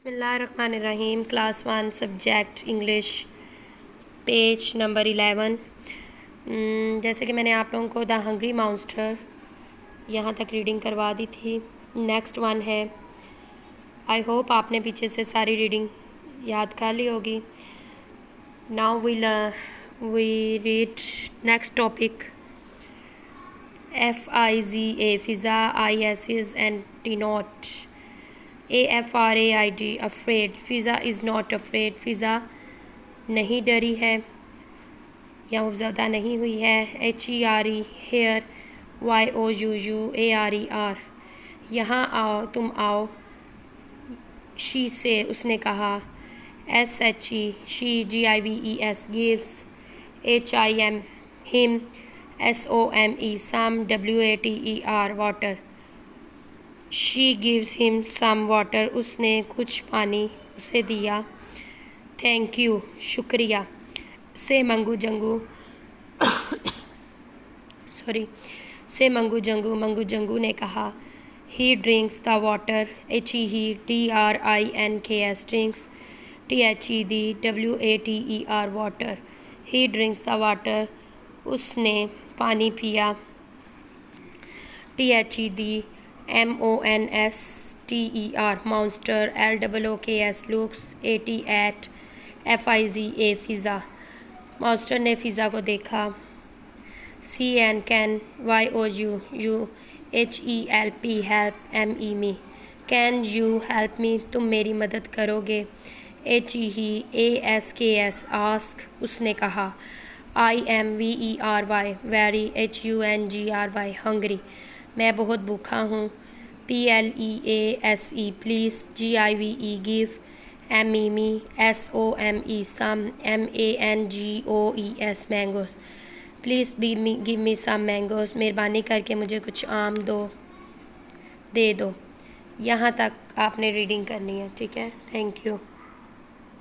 بسم اللہ الرحمن الرحیم. Class 1 subject English page number 11. جیسے کہ میں نے آپ لوگوں کو دا ہنگری مانسٹر یہاں تک ریڈنگ کروا دی تھی. نیکسٹ ون ہے, آئی ہوپ آپ نے پیچھے سے ساری ریڈنگ یاد کر لی ہوگی. Now we read next topic. FIZA Fiza, IS اینٹینوٹ, AFRAID afraid. فضا از ناٹ افریڈ, فضا نہیں ڈری ہے یا مبتدا نہیں ہوئی ہے. HERE ہیئر, YOUARER یہاں آؤ, تم آؤ. شی سے اس نے کہا. SHE she, GIVES gives, HIM him, SOME some, WATER water. She gives him some water اس نے کچھ پانی اسے دیا. تھینک یو شکریہ. سے منگو جنگو منگو جنگو نے کہا. He drinks the water, HEDRINKS drinks, THEDWATER water. He drinks the water اس نے پانی پیا. THEDMONSTER monster, LOOKS looks, AT FIZA فضا. مانسٹر نے فضا کو دیکھا. CAN can, YOUHELP help, ME me. Can you help me تم میری مدد کرو گے. HEASKS ask اس نے کہا. IAM very, HUNGRY hungry میں بہت بھوکا ہوں. PLEASE please, GIVE give, ME me, SOME some, MANGOES mangoes. Please give me some mangoes مہربانی کر کے مجھے کچھ آم دے دو. یہاں تک آپ نے ریڈنگ کرنی ہے, ٹھیک ہے. Thank you.